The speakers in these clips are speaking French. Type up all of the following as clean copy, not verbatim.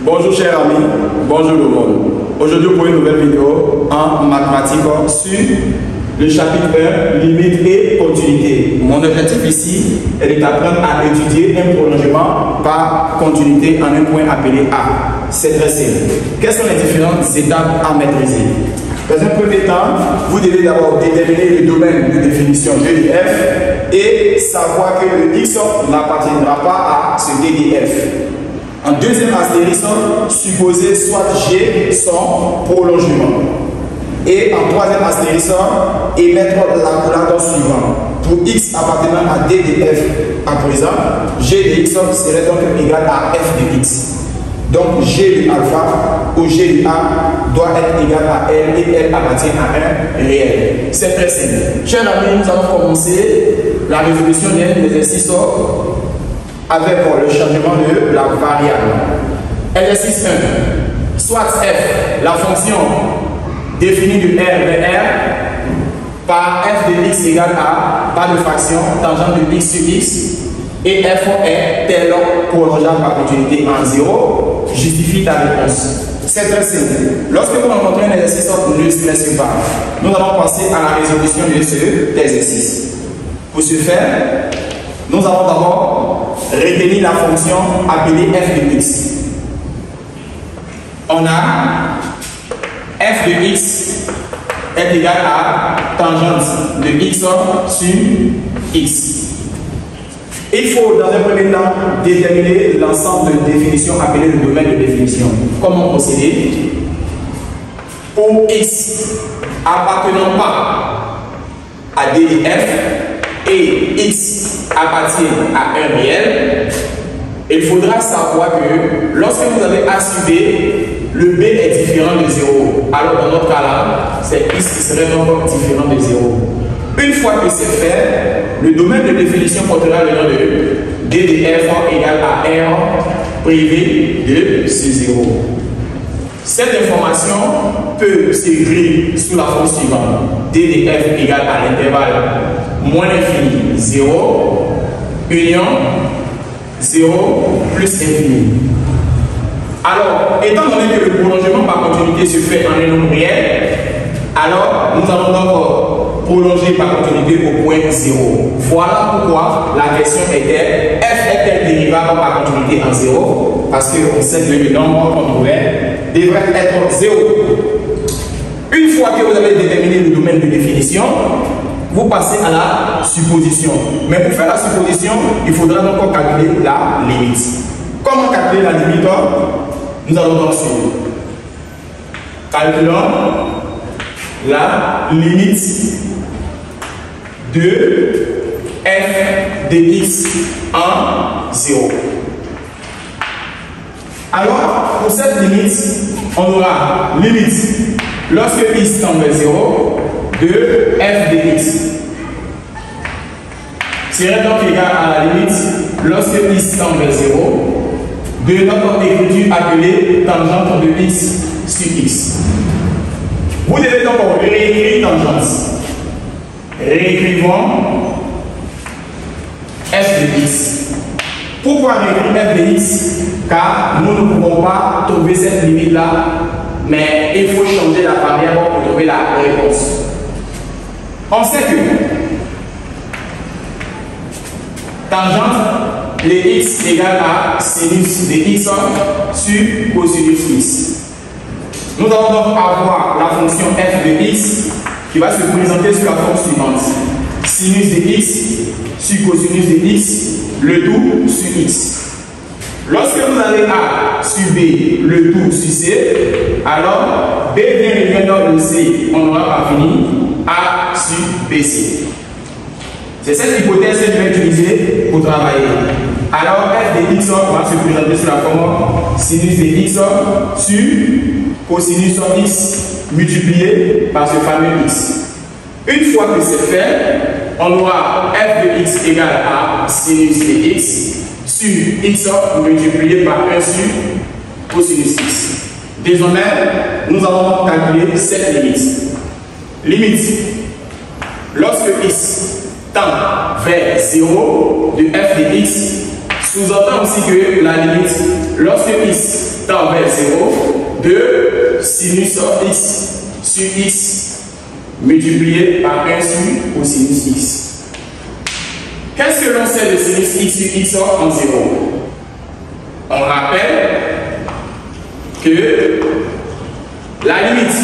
Bonjour chers amis, bonjour le monde. Aujourd'hui pour une nouvelle vidéo en mathématiques sur le chapitre 1, limite et continuité. Mon objectif ici est de t'apprendre à étudier un prolongement par continuité en un point appelé A. C'est très simple. Quelles sont les différentes étapes à maîtriser? Dans un premier temps, vous devez d'abord déterminer le domaine de définition G de F et savoir que le X n'appartiendra pas à ce D de F. En deuxième astérisque, supposer soit G son prolongement. Et en troisième astérisque, émettre la couleur suivante. Pour X appartenant à D de F à présent, G de X serait donc égal à F de X. Donc G de alpha ou G de A doit être égal à L et L appartient à un réel. C'est très simple. Chers amis, nous allons commencer la résolution d'un exercice avec le changement de la variable. Exercice 1. Soit F, la fonction définie de R vers R, par F de X égale à, par de fraction, tangente de X sur X, et F est tel prolongeable par continuité en 0, justifie ta réponse. C'est très simple. Lorsque vous rencontrez un exercice, ne stressez pas. Nous allons passer à la résolution de cet exercice. Pour ce faire, nous allons d'abord retenir la fonction appelée f de x. On a f de x est égal à tangente de x sur x. Il faut dans un premier temps déterminer l'ensemble de définitions appelées le domaine de définition. Comment procéder? Pour x appartenant pas à D de f et x appartient à un réel, il faudra savoir que lorsque vous avez A sur B, le B est différent de 0. Alors dans notre cas là, c'est x qui serait donc différent de 0. Une fois que c'est fait, le domaine de définition portera le nom de D de f égale à R privé de ce 0. Cette information peut s'écrire sous la forme suivante. D de f égale à l'intervalle moins l'infini 0, union 0 plus infini. Alors, étant donné que le prolongement par continuité se fait en un nombre réel, alors nous allons donc prolonger par continuité au point 0. Voilà pourquoi la question était f est-elle dérivable par continuité en 0? Parce qu'on sait que le nombre qu'on trouvait devrait être 0. Une fois que vous avez déterminé le domaine de définition, vous passez à la supposition. Mais pour faire la supposition, il faudra donc calculer la limite. Comment calculer la limite? Nous allons donc suivre. Calculons la limite de f de x en 0. Alors, pour cette limite, on aura limite lorsque x tend vers 0 de f de x serait donc égal à la limite lorsque x tend vers 0 de notre écriture appelée tangente de x sur x. Vous devez donc réécrire tangente. Réécrivons f de x. Pourquoi réécrire f de x? Car nous ne pouvons pas trouver cette limite là, mais il faut changer la variable pour trouver la réponse. On sait que tangente de x égale à sinus de x sur cosinus x. Nous allons donc avoir la fonction f de x qui va se présenter sous la forme suivante. Sinus de x sur cosinus de x, le tout sur x. Lorsque vous avez A sur B, le tout sur C, alors B vient rejoindre le C, on n'aura pas fini, A sur BC. C'est cette hypothèse que je vais utiliser pour travailler. Alors f de x va se présenter sous la forme sinus de x sur cosinus x multiplié par ce fameux x. Une fois que c'est fait, on aura f de x égale à sinus de x sur x multiplié par 1 sur cosinus x. Désormais, nous allons calculer cette limite. Limite, lorsque x tend vers 0 de f de x, sous-entend aussi que la limite, lorsque x tend vers 0 de sinus x sur x multiplié par 1 sur cosinus x. Qu'est-ce que l'on sait de sinus x sur x en 0? On rappelle que la limite,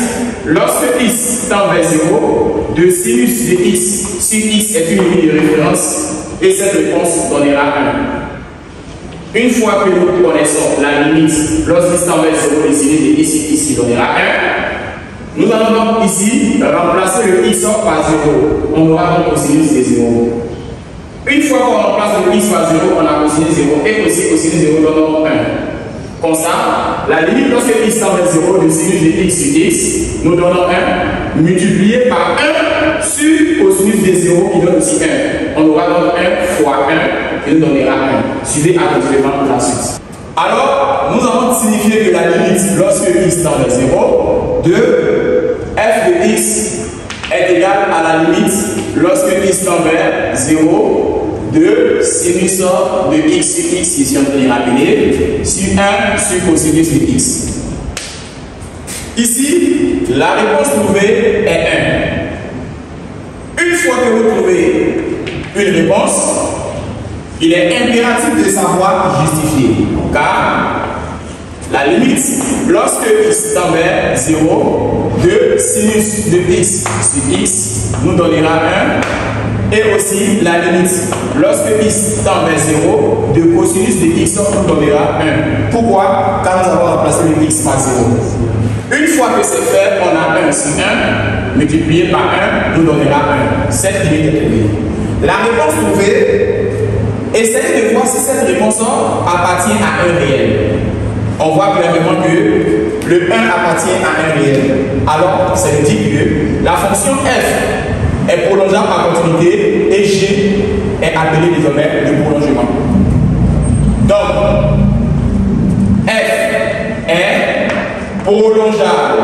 lorsque x tend vers 0, de sinus de x sur x est une limite de référence et cette réponse donnera 1. Une fois que nous connaissons la limite, lorsqu'il tend vers 0, de sinus de x sur x qui donnera 1, nous allons donc ici remplacer le x par 0. On aura donc cosinus de 0. Une fois qu'on remplace le x par 0, on a cosinus 0 et aussi cosinus 0 donne 1. Comme ça, la limite lorsque x tend vers 0 de sinus de x sur x, nous donnons 1 multiplié par 1 sur cosinus de 0 qui donne aussi 1. On aura donc 1 fois 1 qui nous donnera 1. Suivez attentivement la suite. Alors, nous avons signifié que la limite lorsque x tend vers 0 de f de x est égale à la limite lorsque x tend vers 0 de sinus de x sur x, ici on peut les rappeler, sur 1 sur cosinus de x. Ici, la réponse trouvée est 1. Une fois que vous trouvez une réponse, il est impératif de savoir justifier. Car la limite, lorsque x tend vers 0, de sinus de x sur x nous donnera 1. Et aussi la limite, lorsque x tend vers 0, de cosinus de x nous donnera 1. Pourquoi? Car nous avons remplacé le x par 0. Une fois que c'est fait, on a 1 sur 1, multiplié par 1, nous donnera 1. Cette limite est trouvée. La réponse trouvée, essayez de voir si cette réponse appartient à un réel. On voit clairement que le 1 appartient à un réel. Alors, ça veut dire que la fonction f est prolongeable par continuité et g est appelé désormais le prolongement. Donc, f est prolongeable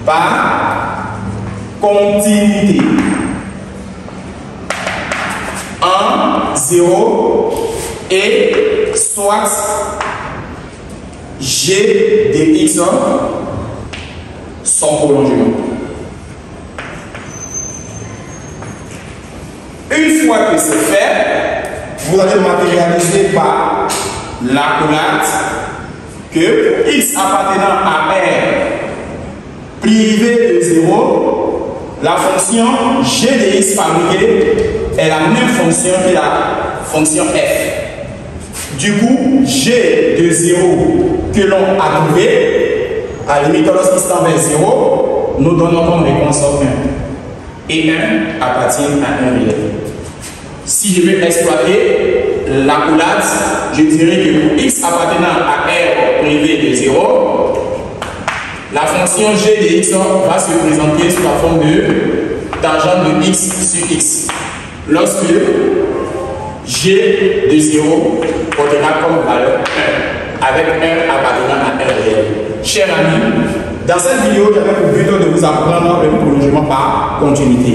par continuité en 0 et soit g de x son prolongement. Une fois que c'est fait, vous allez matérialiser par l'accolade que pour x appartenant à R privé de 0, la fonction g de x fabriquée est la même fonction que la fonction f. Du coup, g de 0 que l'on a trouvé, à la limite lorsqu'il tend vers 0, nous donnons comme réponse 1. Et 1 appartient à un réel. Si je veux exploiter l'accolade, je dirais que pour x appartenant à R privé de 0, la fonction g de x va se présenter sous la forme de tangente de x sur x. Lorsque g de 0 portera comme valeur 1, avec 1 appartenant à R réel. Chers amis, dans cette vidéo, j'avais pour but de vous apprendre le prolongement par continuité.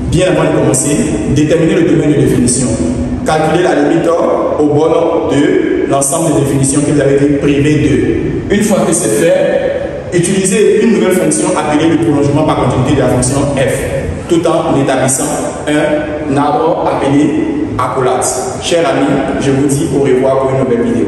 Bien avant de commencer, déterminer le domaine de définition. Calculer la limite au borne de l'ensemble des définitions que vous avez dit privé de. Une fois que c'est fait, utilisez une nouvelle fonction appelée le prolongement par continuité de la fonction f, tout en établissant un arbre appelé accolade. Chers amis, je vous dis au revoir pour une nouvelle vidéo.